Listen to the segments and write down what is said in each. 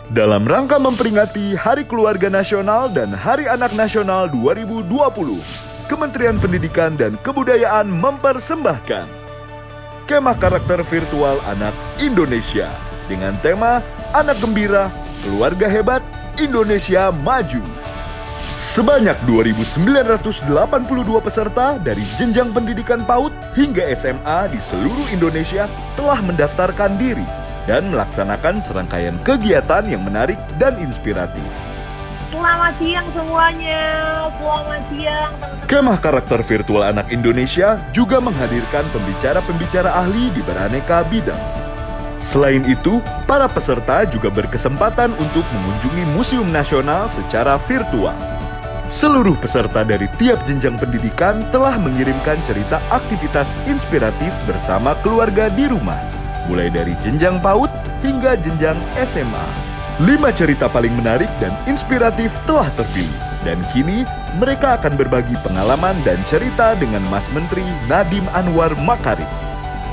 Dalam rangka memperingati Hari Keluarga Nasional dan Hari Anak Nasional 2020, Kementerian Pendidikan dan Kebudayaan mempersembahkan Kemah Karakter Virtual Anak Indonesia dengan tema Anak Gembira, Keluarga Hebat, Indonesia Maju. Sebanyak 2.982 peserta dari jenjang pendidikan PAUD hingga SMA di seluruh Indonesia telah mendaftarkan diri dan melaksanakan serangkaian kegiatan yang menarik dan inspiratif. Selamat siang semuanya, selamat siang teman-teman. Kemah Karakter Virtual Anak Indonesia juga menghadirkan pembicara-pembicara ahli di beraneka bidang. Selain itu, para peserta juga berkesempatan untuk mengunjungi Museum Nasional secara virtual. Seluruh peserta dari tiap jenjang pendidikan telah mengirimkan cerita aktivitas inspiratif bersama keluarga di rumah, mulai dari jenjang PAUD hingga jenjang SMA. 5 cerita paling menarik dan inspiratif telah terpilih, dan kini mereka akan berbagi pengalaman dan cerita dengan Mas Menteri Nadiem Anwar Makarim,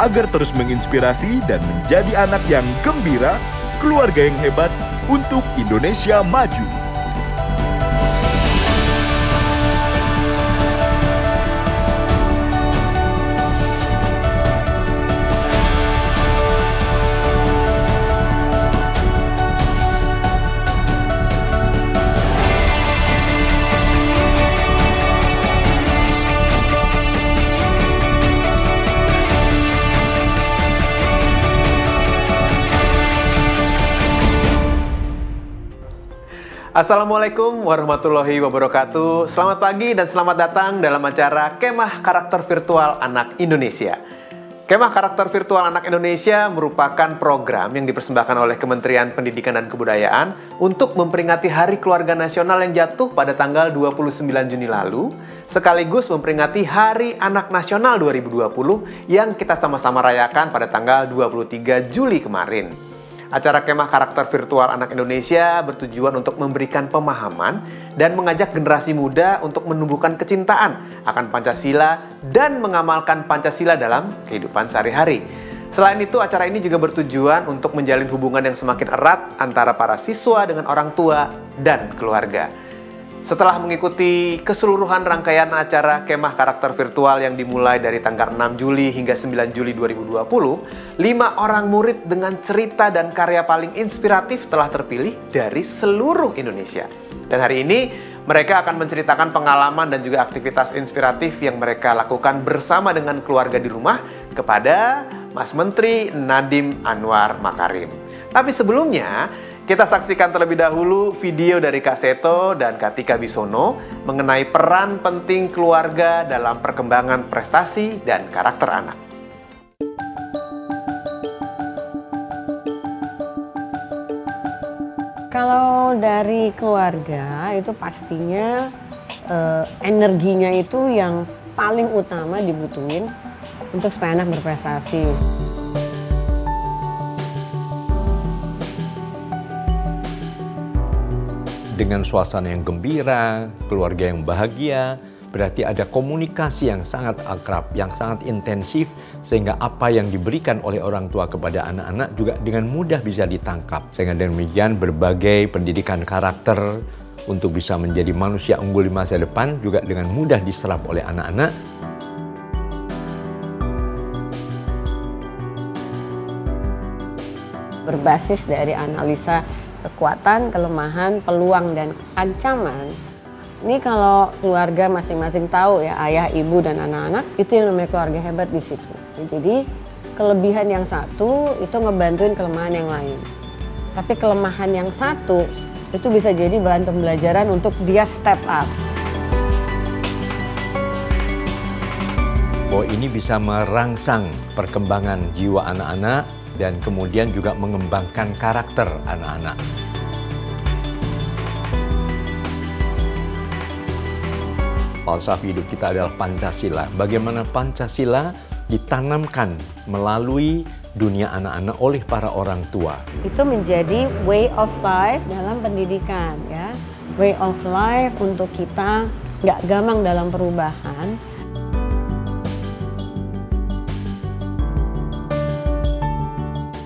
agar terus menginspirasi dan menjadi anak yang gembira, keluarga yang hebat untuk Indonesia maju. Assalamualaikum warahmatullahi wabarakatuh. Selamat pagi dan selamat datang dalam acara Kemah Karakter Virtual Anak Indonesia. Kemah Karakter Virtual Anak Indonesia merupakan program yang dipersembahkan oleh Kementerian Pendidikan dan Kebudayaan untuk memperingati Hari Keluarga Nasional yang jatuh pada tanggal 29 Juni lalu, sekaligus memperingati Hari Anak Nasional 2020 yang kita sama-sama rayakan pada tanggal 23 Juli kemarin. Acara Kemah Karakter Virtual Anak Indonesia bertujuan untuk memberikan pemahaman dan mengajak generasi muda untuk menumbuhkan kecintaan akan Pancasila dan mengamalkan Pancasila dalam kehidupan sehari-hari. Selain itu, acara ini juga bertujuan untuk menjalin hubungan yang semakin erat antara para siswa dengan orang tua dan keluarga. Setelah mengikuti keseluruhan rangkaian acara Kemah Karakter Virtual yang dimulai dari tanggal 6 Juli hingga 9 Juli 2020, 5 orang murid dengan cerita dan karya paling inspiratif telah terpilih dari seluruh Indonesia. Dan hari ini, mereka akan menceritakan pengalaman dan juga aktivitas inspiratif yang mereka lakukan bersama dengan keluarga di rumah kepada Mas Menteri Nadiem Anwar Makarim. Tapi sebelumnya, kita saksikan terlebih dahulu video dari Kak Seto dan Kak Tika Bisono mengenai peran penting keluarga dalam perkembangan prestasi dan karakter anak. Kalau dari keluarga itu pastinya energinya itu yang paling utama dibutuhin untuk supaya anak berprestasi. Dengan suasana yang gembira, keluarga yang bahagia, berarti ada komunikasi yang sangat akrab, yang sangat intensif, sehingga apa yang diberikan oleh orang tua kepada anak-anak juga dengan mudah bisa ditangkap. Sehingga demikian berbagai pendidikan karakter untuk bisa menjadi manusia unggul di masa depan juga dengan mudah diserap oleh anak-anak. Berbasis dari analisa kekuatan, kelemahan, peluang, dan ancaman. Ini kalau keluarga masing-masing tahu ya, ayah, ibu, dan anak-anak, itu yang namanya keluarga hebat di situ. Jadi kelebihan yang satu itu ngebantuin kelemahan yang lain. Tapi kelemahan yang satu itu bisa jadi bahan pembelajaran untuk dia step up. Bahwa ini bisa merangsang perkembangan jiwa anak-anak dan kemudian juga mengembangkan karakter anak-anak. Falsafah hidup kita adalah Pancasila. Bagaimana Pancasila ditanamkan melalui dunia anak-anak oleh para orang tua. Itu menjadi way of life dalam pendidikan ya. Way of life untuk kita nggak gampang dalam perubahan.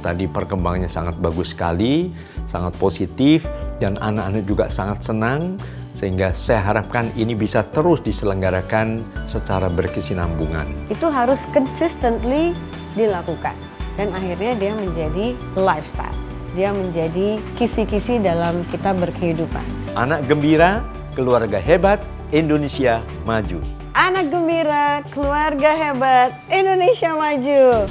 tadi perkembangannya sangat bagus sekali, sangat positif, dan anak-anak juga sangat senang, sehingga saya harapkan ini bisa terus diselenggarakan secara berkesinambungan. Itu harus consistently dilakukan, dan akhirnya dia menjadi lifestyle. Dia menjadi kisi-kisi dalam kita berkehidupan. Anak gembira, keluarga hebat, Indonesia maju. Anak gembira, keluarga hebat, Indonesia maju.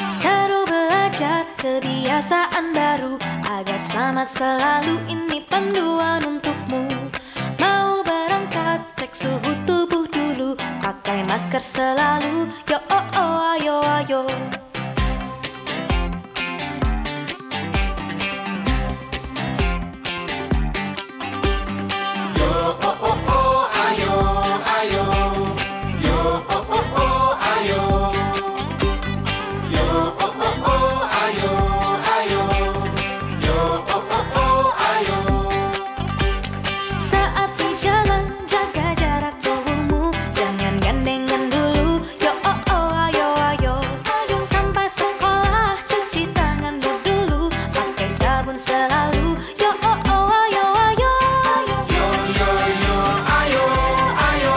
Seru belajar kebiasaan baru agar selamat selalu, ini panduan untukmu. Mau berangkat cek suhu tubuh dulu, pakai masker selalu, yo oh oh ayo ayo. Saat di jalan jaga jarak tubuhmu, jangan gandengan dulu, yo oh oh ayo ayo. Sampai sekolah cuci tanganmu dulu, pakai sabun selalu, yo oh oh ayo ayo. Yo yo yo ayo ayo.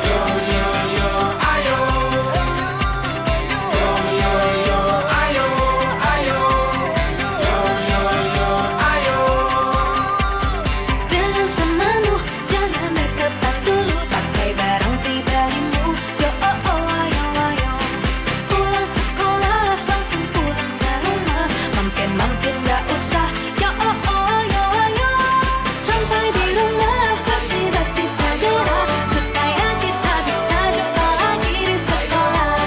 Yo yo yo ayo. Yo yo yo ayo ayo. Yo yo yo ayo. Dengan temanmu jangan deketan dulu, pakai barang pribadimu, yo oh oh ayo ayo. Pulang sekolah langsung pulang ke rumah, mampir-mampir gak usah, yo oh oh ayo ayo. Sampai di rumah bersih-bersih segera, supaya kita bisa jumpa lagi di sekolah.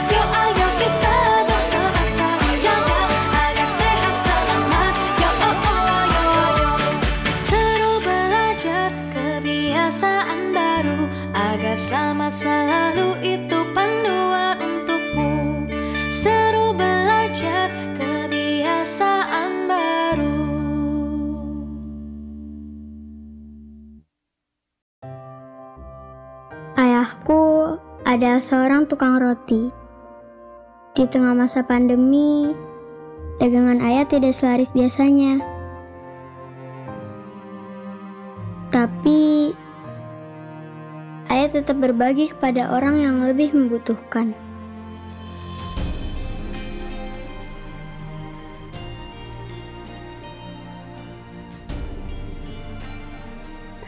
Yo ayo kita bersama saling jaga, agar sehat selamat, yo oh oh ayo ayo. Seru belajar kebiasaan baru agar selamat selalu, itu panduan untukmu. Seru belajar kebiasaan baru. Ayahku adalah seorang tukang roti. Di tengah masa pandemi, dagangan ayah tidak selaris biasanya. Tapi, ayah tetap berbagi kepada orang yang lebih membutuhkan.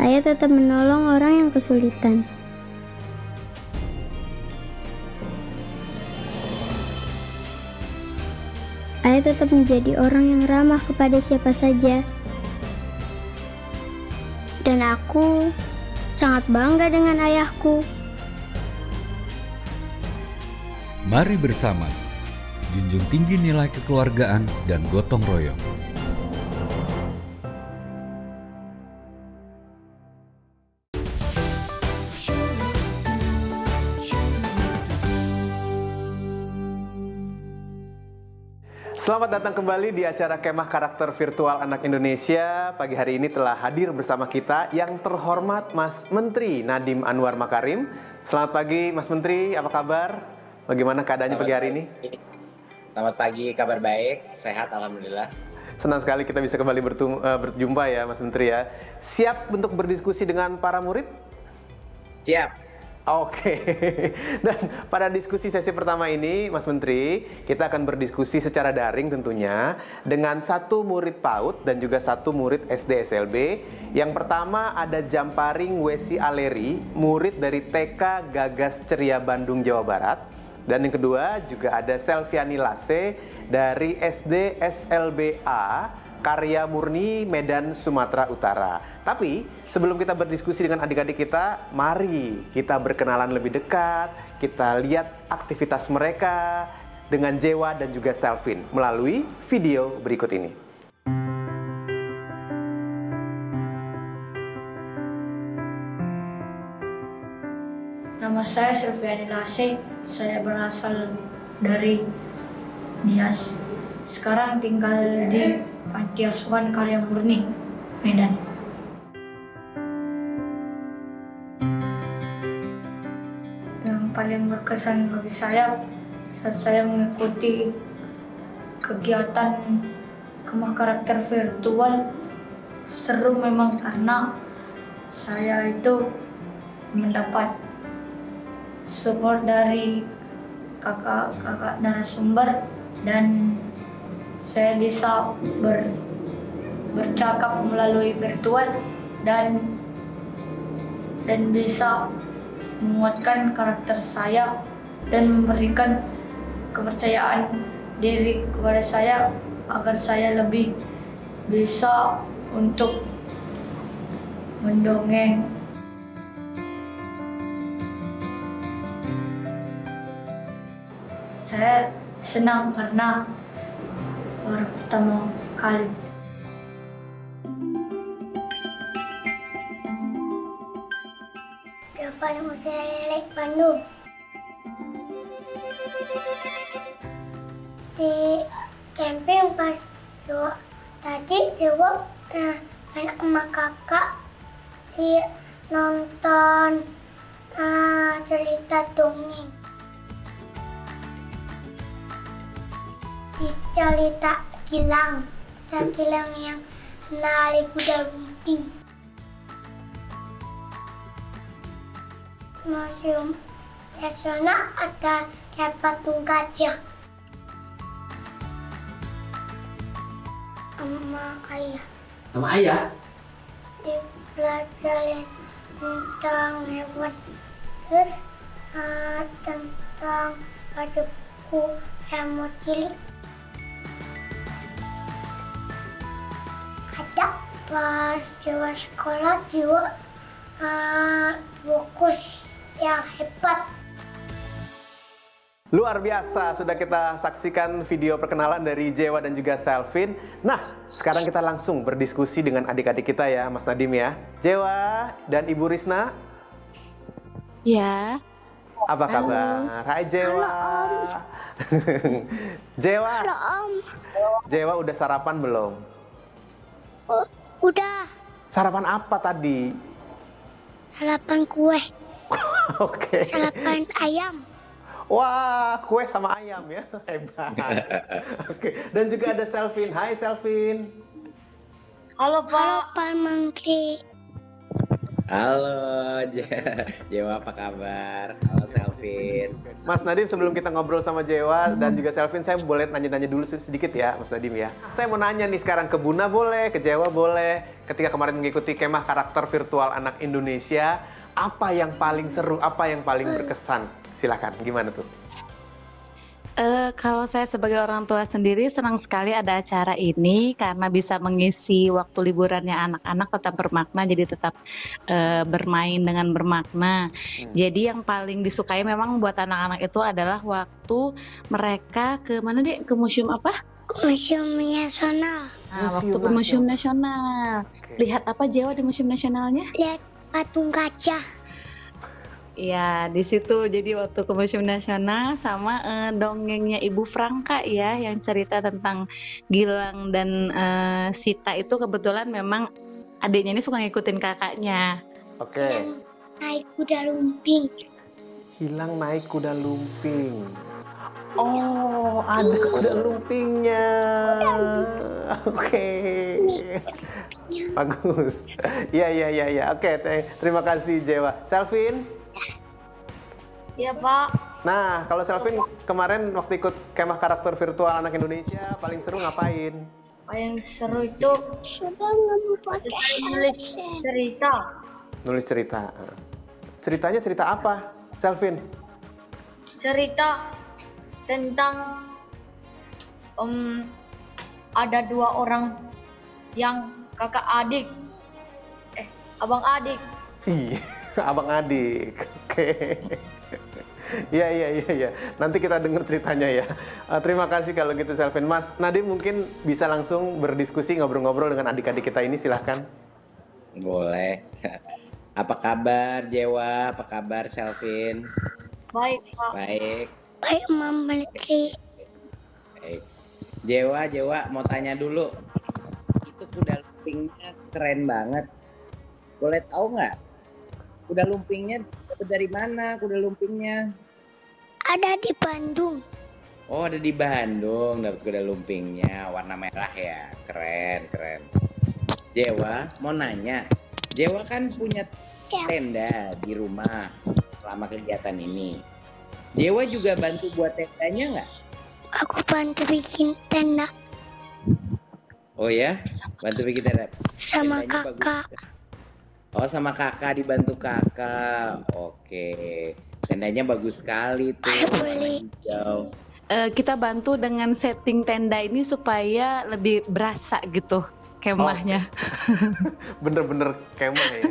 Ayah tetap menolong orang yang kesulitan. Ayah tetap menjadi orang yang ramah kepada siapa saja. Dan aku sangat bangga dengan ayahku. Mari bersama junjung tinggi nilai kekeluargaan dan gotong royong. Selamat datang kembali di acara Kemah Karakter Virtual Anak Indonesia. Pagi hari ini telah hadir bersama kita yang terhormat Mas Menteri Nadiem Anwar Makarim. Selamat pagi Mas Menteri, apa kabar? Bagaimana keadaannya pagi hari ini? Selamat pagi, kabar baik, sehat alhamdulillah. Senang sekali kita bisa kembali berjumpa ya Mas Menteri ya. Siap untuk berdiskusi dengan para murid? Siap. Oke, dan pada diskusi sesi pertama ini, Mas Menteri, kita akan berdiskusi secara daring tentunya dengan satu murid PAUD dan juga satu murid SD SLB. Yang pertama ada Jamparing Wesi Aleri, murid dari TK Gagas Ceria Bandung, Jawa Barat. Dan yang kedua juga ada Selviani Lase dari SD SLBA Karya Murni, Medan, Sumatera Utara. Tapi sebelum kita berdiskusi dengan adik-adik kita, mari kita berkenalan lebih dekat. Kita lihat aktivitas mereka dengan Jewa dan juga Selvin melalui video berikut ini. Nama saya Selviani Lase, saya berasal dari Nias. Sekarang tinggal di Panti Asuhan Karya Murni, Medan. Yang paling berkesan bagi saya saat saya mengikuti kegiatan kemah karakter virtual, seru memang karena saya itu mendapat support dari kakak-kakak narasumber dan saya bisa bercakap melalui virtual dan bisa menguatkan karakter saya dan memberikan kepercayaan diri kepada saya agar saya lebih bisa untuk mendongeng. Saya senang karena baru pertama kali. Yang paling usia lelek Bandung. Di camping pas Jawa anak sama kakak di nonton cerita dongeng. Di cerita Gilang yang narik kuda lumping. Museum Nasional ada kayak patung gajah. Sama ayah. Sama ayah? Dipelajarin tentang hewan. Terus tentang baca buku Remo Cilik. Ada pas Jawa sekolah Jawa fokus yang hebat. Luar biasa, sudah kita saksikan video perkenalan dari Jewa dan juga Selvin. Nah, sekarang kita langsung berdiskusi dengan adik-adik kita ya, Mas Nadim ya. Jewa dan Ibu Risna. Ya. Apa kabar? Hai Jewa. Halo Om. Jewa. Halo Om. Jewa udah sarapan belum? Udah. Sarapan apa tadi? Sarapan kue. Oke. Sarapan ayam. Wah, kue sama ayam ya, hebat. Oke, dan juga ada Selvin. Hai Selvin. Halo Pak. Halo Pak Menteri. Halo Jewa, apa kabar? Halo Selvin. Mas Nadim, sebelum kita ngobrol sama Jewa dan juga Selvin, saya boleh nanya-nanya dulu sedikit ya, Mas Nadim ya. Saya mau nanya nih sekarang ke Buna boleh, ke Jewa boleh. Ketika kemarin mengikuti kemah karakter virtual anak Indonesia, apa yang paling seru, apa yang paling berkesan? Silakan, gimana tuh? Kalau saya sebagai orang tua sendiri senang sekali ada acara ini karena bisa mengisi waktu liburannya anak-anak tetap bermakna, jadi tetap bermain dengan bermakna. Jadi yang paling disukai memang buat anak-anak itu adalah waktu mereka ke mana deh? Ke museum apa? Museum Nasional. Nah, waktu ke Museum Nasional. Lihat apa Jawa di Museum Nasionalnya? Lihat patung gajah. Ya, di situ jadi waktu ke Museum Nasional sama dongengnya Ibu Franka ya yang cerita tentang Gilang dan Sita itu kebetulan memang adiknya ini suka ngikutin kakaknya. Oke. Naik kuda lumping. Hilang naik kuda lumping. Oh, ada kuda lumpingnya. Oke. Bagus. Iya. Oke, terima kasih Jewa. Selvin? Iya Pak. Nah, kalau Selvin kemarin waktu ikut kemah karakter virtual anak Indonesia paling seru ngapain? Yang seru itu nulis cerita. Nulis cerita. Ceritanya cerita apa, Selvin? Cerita tentang ada dua orang yang kakak adik, abang adik. Iya, abang adik. Oke. Iya. Nanti kita dengar ceritanya ya. Terima kasih kalau gitu Selvin. Mas Nadim mungkin bisa langsung berdiskusi, ngobrol-ngobrol dengan adik-adik kita ini, silahkan. Boleh. Apa kabar Jewa? Apa kabar Selvin? Baik Pak. Baik. Baik Mam Menteri. Baik. Jewa, mau tanya dulu. Itu kuda lumpingnya keren banget. Boleh tahu nggak? Kuda lumpingnya dapat dari mana? Kuda lumpingnya? Ada di Bandung. Oh, ada di Bandung dapat kuda lumpingnya. Warna merah ya. Keren. Jewa, mau nanya. Jewa kan punya tenda di rumah selama kegiatan ini. Jewa juga bantu buat tendanya nggak? Aku bantu bikin tenda Oh ya? Bantu bikin tenda? sama Tendanya kakak. bagus. Oh, sama kakak, dibantu kakak. Oke. Tendanya bagus sekali tuh. Warna hijau. Kita bantu dengan setting tenda ini supaya lebih berasa gitu kemahnya. Bener-bener kemah ya.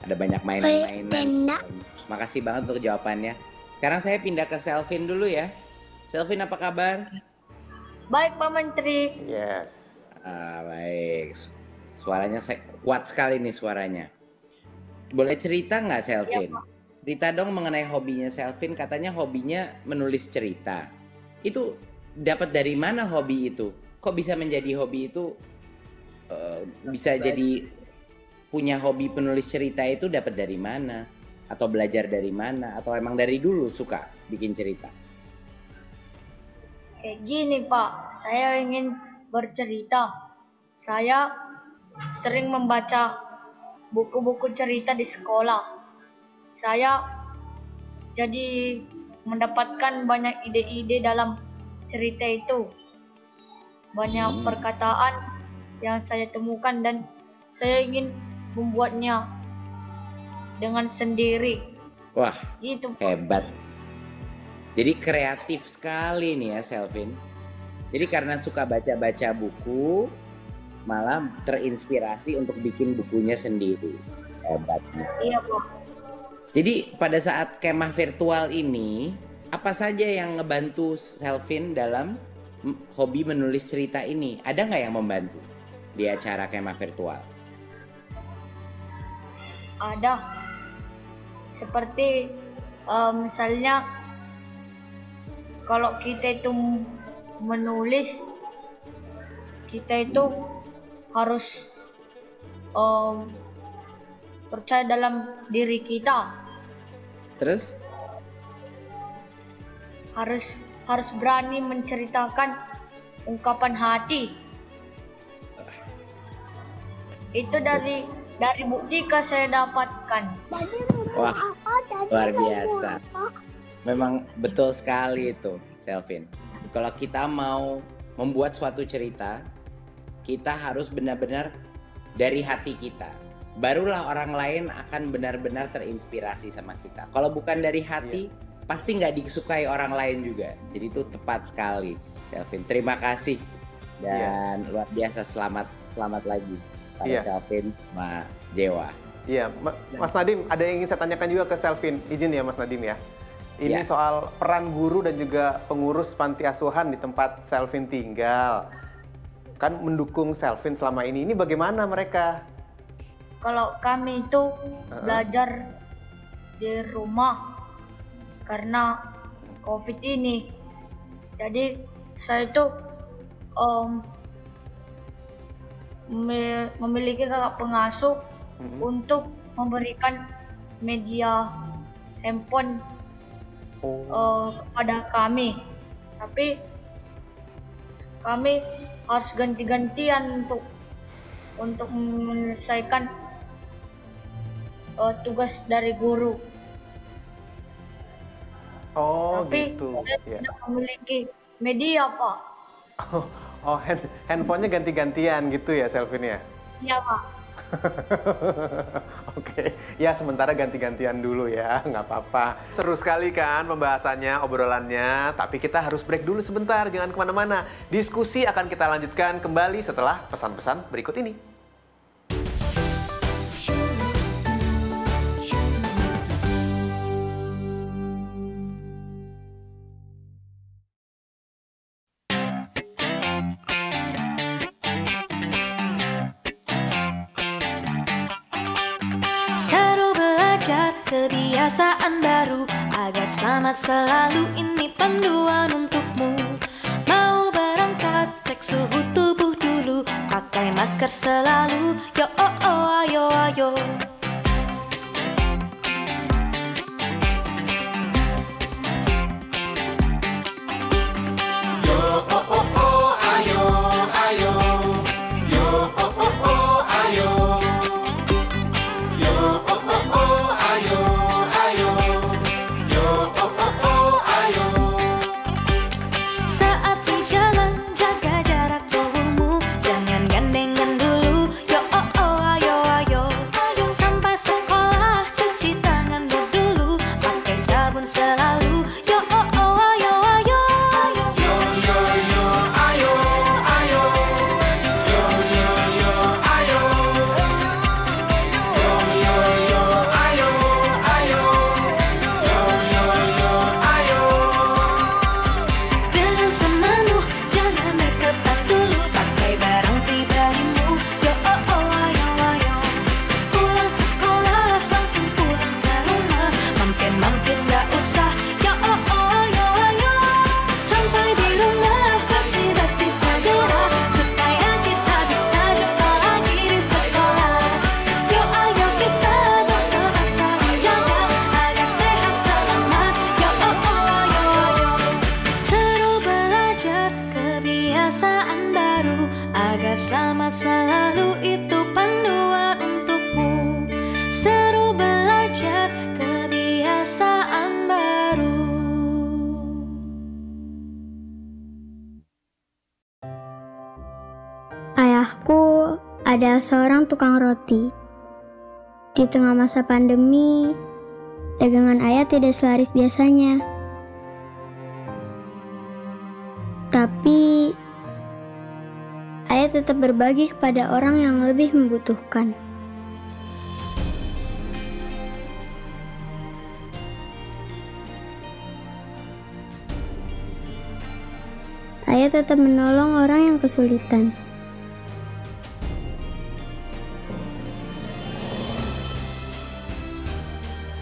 Ada banyak mainan-mainan. Makasih banget untuk jawabannya. Sekarang saya pindah ke Selvin dulu ya. Selvin, apa kabar? Baik Pak Menteri. Yes. Baik. Suaranya kuat sekali nih suaranya. Boleh cerita nggak Selvin? Cerita dong mengenai hobinya Selvin. Katanya hobinya menulis cerita. Itu dapat dari mana hobi itu? Kok bisa menjadi hobi itu? Bisa jadi punya hobi penulis cerita itu dapat dari mana? Atau belajar dari mana? Atau emang dari dulu suka bikin cerita? Kayak gini Pak, saya ingin bercerita. Saya sering membaca buku-buku cerita di sekolah. Saya jadi mendapatkan banyak ide-ide dalam cerita itu. Banyak perkataan yang saya temukan dan saya ingin membuatnya dengan sendiri. Wah, Gitu. hebat. Jadi kreatif sekali nih ya Selvin. Jadi karena suka baca-baca buku, malah terinspirasi untuk bikin bukunya sendiri. Hebat nih. Iya Pak. Jadi pada saat kemah virtual ini, apa saja yang ngebantu Selvin dalam hobi menulis cerita ini? Ada nggak yang membantu di acara kemah virtual? Ada. Seperti misalnya kalau kita itu menulis, kita itu harus percaya dalam diri kita. Terus? Harus berani menceritakan ungkapan hati. Itu dari bukti yang saya dapatkan. Wah, luar biasa. Memang betul sekali itu, Selvin. Kalau kita mau membuat suatu cerita, kita harus benar-benar dari hati kita. Barulah orang lain akan benar-benar terinspirasi sama kita. Kalau bukan dari hati, pasti nggak disukai orang lain juga. Jadi itu tepat sekali, Selvin. Terima kasih dan luar biasa. Selamat lagi pada Selvin sama Jewa. Iya, Mas Nadim, ada yang ingin saya tanyakan juga ke Selvin. Izin ya Mas Nadim ya. Ini soal peran guru dan juga pengurus panti asuhan di tempat Selvin tinggal. Kan mendukung Selvin selama ini. Ini bagaimana mereka? Kalau kami itu belajar di rumah karena COVID ini. Jadi saya itu memiliki kakak pengasuh untuk memberikan media handphone kepada kami. Tapi kami harus ganti-gantian untuk menyelesaikan tugas dari guru. Tapi gitu. Saya tidak memiliki media, Pak. Handphonenya ganti-gantian gitu ya, Selvin ya? Iya, Pak. Oke, ya sementara ganti-gantian dulu ya, nggak apa-apa. Seru sekali kan pembahasannya, obrolannya. Tapi kita harus break dulu sebentar, jangan kemana-mana. Diskusi akan kita lanjutkan kembali setelah pesan-pesan berikut ini. Kebiasaan baru agar selamat selalu, ini panduan untukmu. Mau suhu tubuh dulu, pakai masker selalu. Yo oh oh ayo ayo. Saat di jalan jaga jarak tubuhmu, jangan gandengan dulu. Yo oh oh ayo ayo. Sampai sekolah cuci tanganmu dulu, pakai sabun selalu. Yo oh oh ayo ayo. Yo yo yo ayo ayo. Yo yo yo ayo. Yo yo yo ayo ayo. Yo yo yo ayo. Dengan temanmu jangan deketan dulu, pakai barang pribadimu. Yo oh oh ayo ayo. Pulang sekolah langsung pulang ke rumah, mampir-mampir gak usah. Yo oh oh ayo ayo. Sampai di rumah bersih-bersih segera, supaya kita bisa jumpa lagi di sekolah. Yo ayo kita bersama-sama jaga agar sehat selamat. Yo oh oh ayo ayo. Seru belajar kebiasaan baru, agar selamat selalu itu panduan untukmu. Seru belajar kebiasaan baru. Ayahku adalah seorang tukang roti. Di tengah masa pandemi, dagangan ayah tidak selaris biasanya. Tapi, ayah tetap berbagi kepada orang yang lebih membutuhkan. Ayah tetap menolong orang yang kesulitan.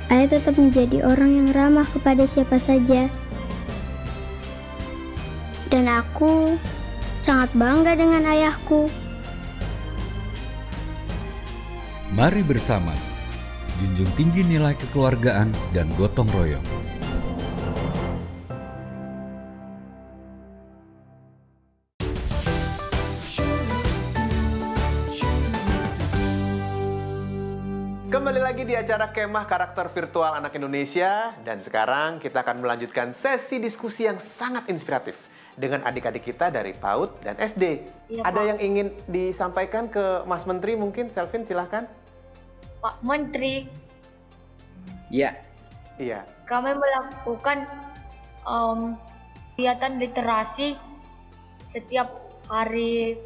Ayah tetap menjadi orang yang ramah kepada siapa saja. Dan aku sangat bangga dengan ayahku. Mari bersama, junjung tinggi nilai kekeluargaan dan gotong royong. Kembali lagi di acara Kemah Karakter Virtual Anak Indonesia, dan sekarang kita akan melanjutkan sesi diskusi yang sangat inspiratif dengan adik-adik kita dari PAUD dan SD. Iya, Ada Pak. yang ingin disampaikan ke Mas Menteri mungkin? Selvin, silahkan. Pak Menteri, Ya, Iya. kami melakukan kegiatan literasi setiap hari,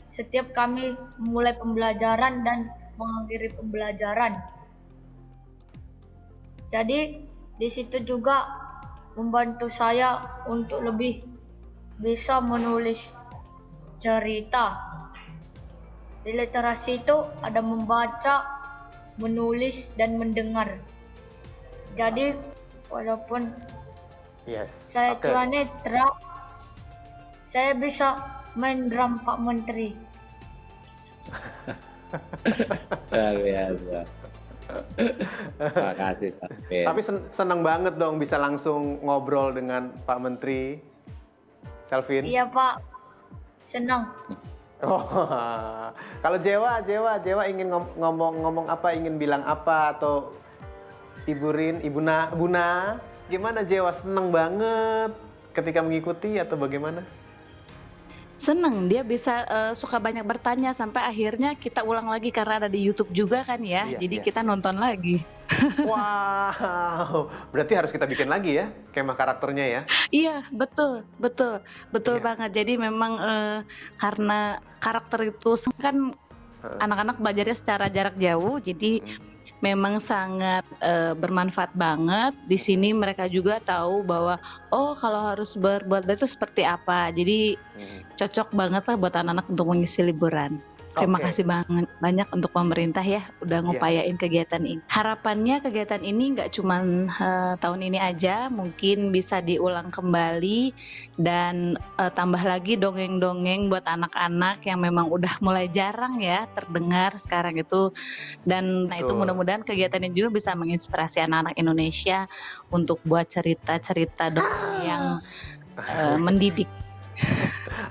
setiap kami mulai pembelajaran dan mengakhiri pembelajaran. Jadi di situ juga membantu saya untuk lebih bisa menulis cerita. Di literasi itu ada membaca, menulis, dan mendengar. Jadi walaupun Yes. saya Oke. tunanetra, saya bisa main drum Pak Menteri. luar biasa. Makasih Selvin. Tapi senang banget dong bisa langsung ngobrol dengan Pak Menteri. Selvin. Iya Pak, senang. Oh, kalau Jewa ingin ngomong apa, ingin bilang apa, atau Ibu Rin, Ibu Buna, gimana Jewa? Seneng banget ketika mengikuti atau bagaimana? Seneng, dia bisa suka banyak bertanya sampai akhirnya kita ulang lagi karena ada di YouTube juga kan ya. Iya, Jadi iya. kita nonton lagi. Wow, berarti harus kita bikin lagi ya kemah karakternya ya? Iya, betul Iya. banget. Jadi memang karena karakter itu kan anak-anak belajarnya secara jarak jauh, jadi memang sangat bermanfaat banget. Di sini mereka juga tahu bahwa oh kalau harus berbuat baik itu seperti apa. Jadi cocok banget lah buat anak-anak untuk mengisi liburan. Terima Oke. kasih banyak untuk pemerintah ya udah ngupayain kegiatan ini. Harapannya kegiatan ini nggak cuma tahun ini aja, mungkin bisa diulang kembali dan tambah lagi dongeng-dongeng buat anak-anak yang memang udah mulai jarang ya terdengar sekarang itu. Dan itu Betul. mudah-mudahan kegiatan ini juga bisa menginspirasi anak-anak Indonesia untuk buat cerita-cerita dongeng yang mendidik.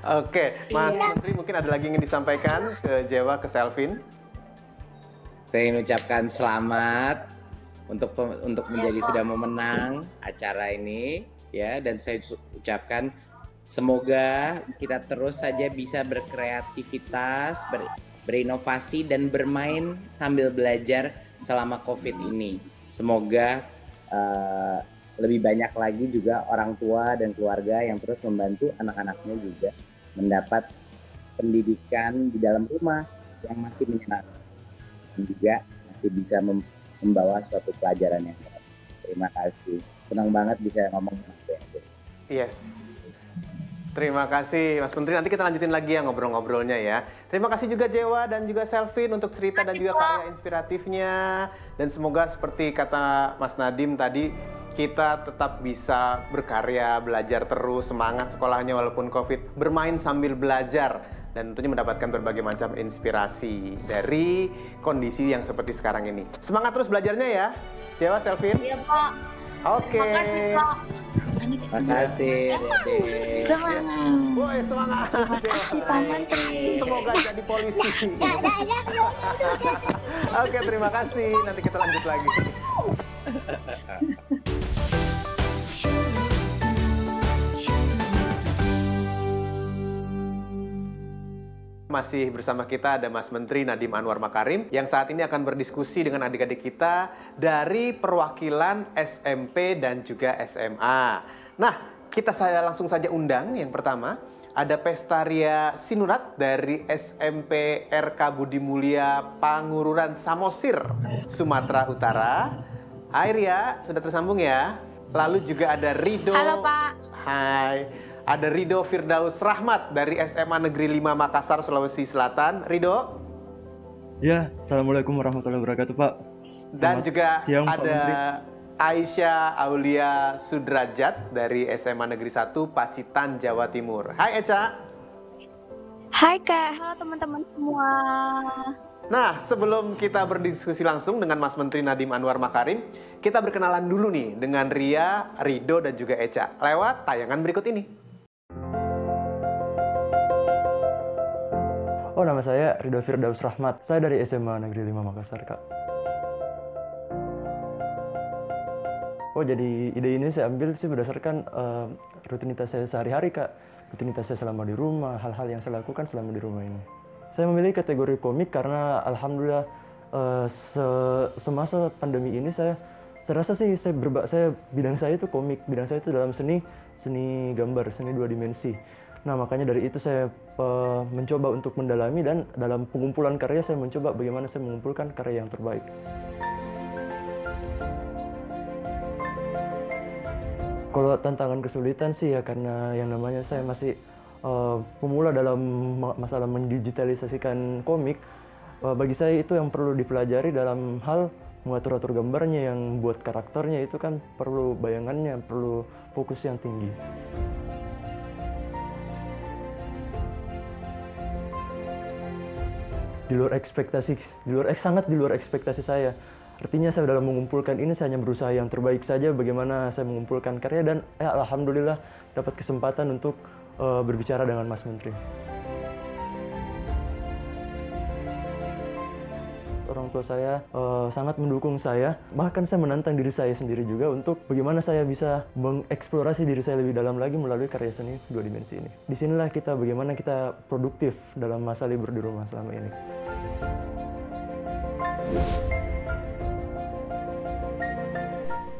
Oke, Mas Menteri mungkin ada lagi yang ingin disampaikan ke Jewa, ke Selvin. Saya ingin ucapkan selamat untuk menjadi sudah memenang acara ini ya, dan saya ucapkan semoga kita terus saja bisa berkreativitas, berinovasi dan bermain sambil belajar selama Covid ini. Semoga lebih banyak lagi juga orang tua dan keluarga yang terus membantu anak-anaknya juga mendapat pendidikan di dalam rumah yang masih menyenangkan dan juga masih bisa membawa suatu pelajaran yang baik. Terima kasih. Senang banget bisa ngomong sama BNP. Yes. Terima kasih Mas Menteri. Nanti kita lanjutin lagi ya ngobrol-ngobrolnya ya. Terima kasih juga Jewa dan juga Selvin untuk cerita dan juga karya inspiratifnya. Dan semoga seperti kata Mas Nadim tadi, kita tetap bisa berkarya, belajar terus, semangat sekolahnya walaupun Covid, bermain sambil belajar, dan tentunya mendapatkan berbagai macam inspirasi dari kondisi yang seperti sekarang ini. Semangat terus belajarnya ya, Jewa, Selvin. Iya Pak. Oke. Terima kasih Pak. Makasih. Dede. Semangat. Woi, semangat. Terima kasih Pak Menteri. Semoga jadi polisi. Oke, terima kasih. Nanti kita lanjut lagi. Masih bersama kita ada Mas Menteri Nadiem Anwar Makarim yang saat ini akan berdiskusi dengan adik-adik kita dari perwakilan SMP dan juga SMA. Nah, saya langsung saja undang yang pertama. Ada Pestaria Sinurat dari SMP RK Budi Mulia Pangururan Samosir, Sumatera Utara. Hai Ria, sudah tersambung ya? Lalu juga ada Rido. Halo Pak. Hai. Ada Rido Firdaus Rahmat dari SMA Negeri 5 Makassar, Sulawesi Selatan. Rido. Ya, Assalamualaikum warahmatullahi wabarakatuh Pak. Dan Selamat juga siang, Pak ada Menteri. Aisyah Aulia Sudrajat dari SMA Negeri 1 Pacitan, Jawa Timur. Hai Eca. Hai Kak, halo teman-teman semua. Nah, sebelum kita berdiskusi langsung dengan Mas Menteri Nadiem Anwar Makarim, kita berkenalan dulu nih dengan Ria, Rido, dan juga Eca lewat tayangan berikut ini. Oh, nama saya Rido Firdaus Rahmat. Saya dari SMA Negeri 5 Makassar, Kak. Oh, jadi ide ini saya ambil sih berdasarkan rutinitas saya sehari-hari, Kak. Rutinitas saya selama di rumah, hal-hal yang saya lakukan selama di rumah ini. Saya memilih kategori komik karena alhamdulillah semasa pandemi ini saya rasa sih bidang saya itu komik, bidang saya itu dalam seni gambar, seni 2 dimensi. Nah, makanya dari itu saya mencoba untuk mendalami, dan dalam pengumpulan karya saya mencoba bagaimana saya mengumpulkan karya yang terbaik. Kalau tantangan kesulitan sih ya karena yang namanya saya masih pemula dalam masalah mendigitalisasikan komik. Bagi saya itu yang perlu dipelajari dalam hal mengatur-atur gambarnya, yang buat karakternya itu kan perlu bayangannya, perlu fokus yang tinggi. Sangat di luar ekspektasi saya. Artinya saya dalam mengumpulkan ini saya hanya berusaha yang terbaik saja bagaimana saya mengumpulkan karya, dan alhamdulillah dapat kesempatan untuk berbicara dengan Mas Menteri. Orang tua saya sangat mendukung saya, bahkan saya menantang diri saya sendiri juga untuk bagaimana saya bisa mengeksplorasi diri saya lebih dalam lagi melalui karya seni 2 dimensi ini. Disinilah bagaimana kita produktif dalam masa libur di rumah selama ini.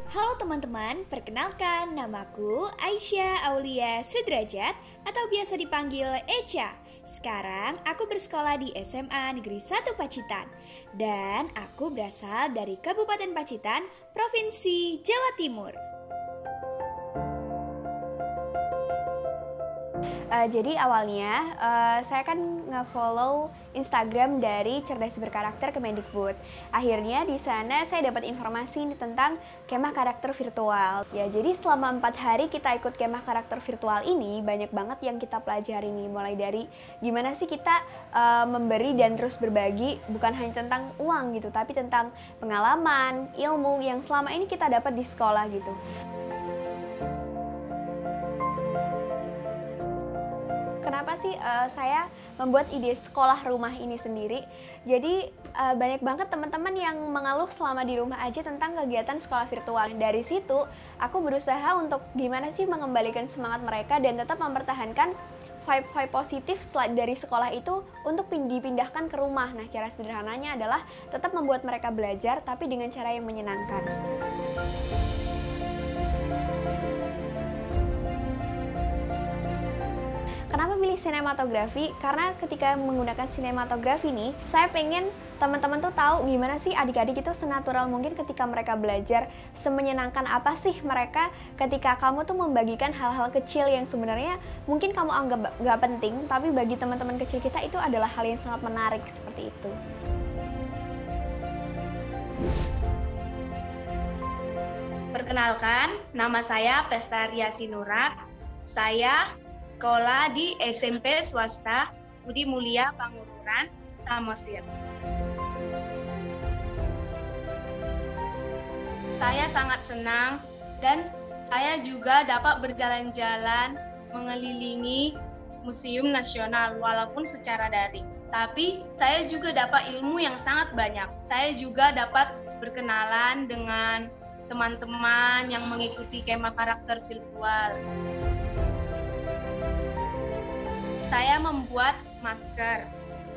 Halo teman-teman, perkenalkan namaku Aisyah Aulia Sudrajat atau biasa dipanggil Eca. Sekarang aku bersekolah di SMA Negeri 1 Pacitan dan aku berasal dari Kabupaten Pacitan, Provinsi Jawa Timur. Jadi awalnya saya kan nge-follow Instagram dari Cerdas Berkarakter Kemendikbud. Akhirnya di sana saya dapat informasi tentang kemah karakter virtual. Ya, jadi selama 4 hari kita ikut kemah karakter virtual ini, banyak banget yang kita pelajari nih. Mulai dari gimana sih kita memberi dan terus berbagi, bukan hanya tentang uang gitu, tapi tentang pengalaman, ilmu yang selama ini kita dapat di sekolah gitu. Kenapa sih saya membuat ide sekolah rumah ini sendiri? Jadi banyak banget teman-teman yang mengeluh selama di rumah aja tentang kegiatan sekolah virtual. Dari situ aku berusaha untuk gimana sih mengembalikan semangat mereka dan tetap mempertahankan vibe-vibe positif dari sekolah itu untuk dipindahkan ke rumah. Nah, cara sederhananya adalah tetap membuat mereka belajar tapi dengan cara yang menyenangkan. Kenapa pilih sinematografi? Karena ketika menggunakan sinematografi nih, saya pengen teman-teman tuh tahu gimana sih adik-adik itu senatural mungkin ketika mereka belajar, semenyenangkan apa sih mereka ketika kamu tuh membagikan hal-hal kecil yang sebenarnya mungkin kamu anggap gak penting, tapi bagi teman-teman kecil kita itu adalah hal yang sangat menarik seperti itu. Perkenalkan, nama saya Pestaria Sinurak. Saya sekolah di SMP swasta Budi Mulia Pangururan, Samosir. Saya sangat senang dan saya juga dapat berjalan-jalan mengelilingi Museum Nasional walaupun secara daring. Tapi saya juga dapat ilmu yang sangat banyak. Saya juga dapat berkenalan dengan teman-teman yang mengikuti kemah karakter virtual. Saya membuat masker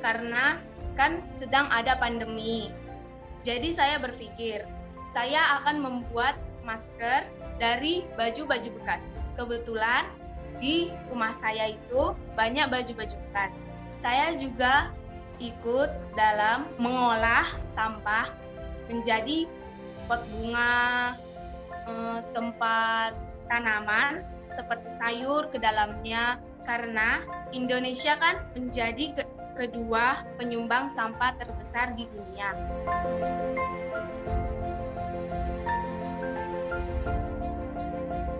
karena kan sedang ada pandemi. Jadi saya berpikir, saya akan membuat masker dari baju-baju bekas. Kebetulan di rumah saya itu banyak baju-baju bekas. Saya juga ikut dalam mengolah sampah menjadi pot bunga, tempat tanaman seperti sayur ke dalamnya. Karena Indonesia kan menjadi kedua penyumbang sampah terbesar di dunia.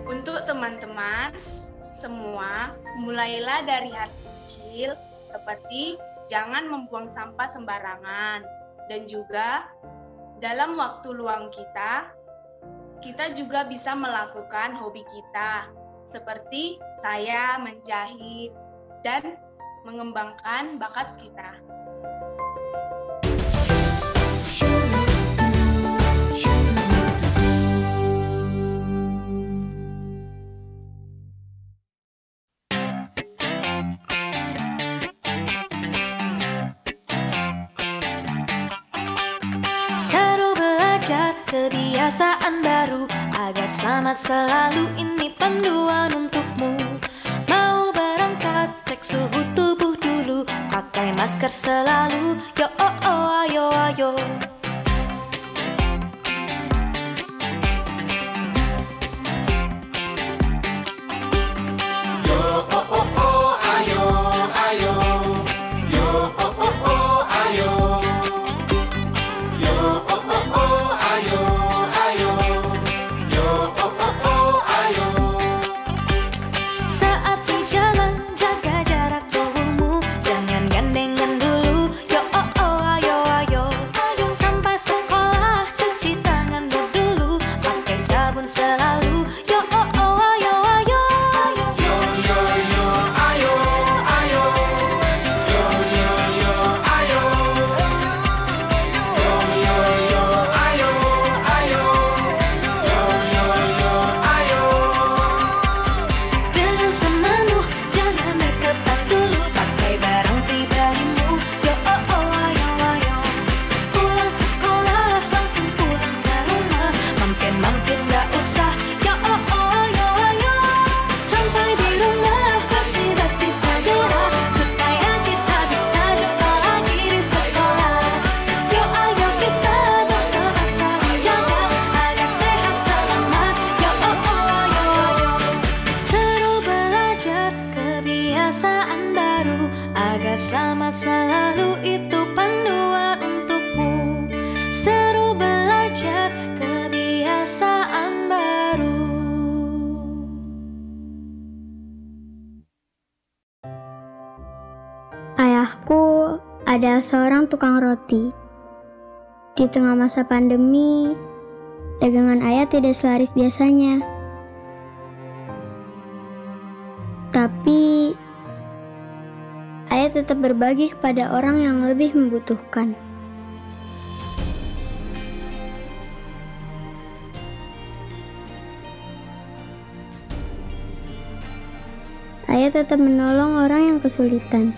Untuk teman-teman semua, mulailah dari hal kecil seperti jangan membuang sampah sembarangan. Dan juga dalam waktu luang kita juga bisa melakukan hobi kita. Seperti saya menjahit dan mengembangkan bakat kita. Seru belajar kebiasaan baru agar selamat selalu, ini panduan untukmu. Mau berangkat, cek suhu tubuh dulu, pakai masker selalu. Yo oh oh ayo ayo. Yo oh oh oh ayo ayo. Yo oh oh oh ayo. Yo oh oh oh ayo ayo. Yo oh oh oh ayo. Saat sejalan jaga jarak tubuhmu, jangan gandengan dulu. Yo oh oh ayo ayo. masa lalu itu panduan untukmu. Seru belajar kebiasaan baru. Ayahku adalah seorang tukang roti. Di tengah masa pandemi, dagangan ayah tidak selaris biasanya. Tapi, ayah tetap berbagi kepada orang yang lebih membutuhkan. Ayah tetap menolong orang yang kesulitan.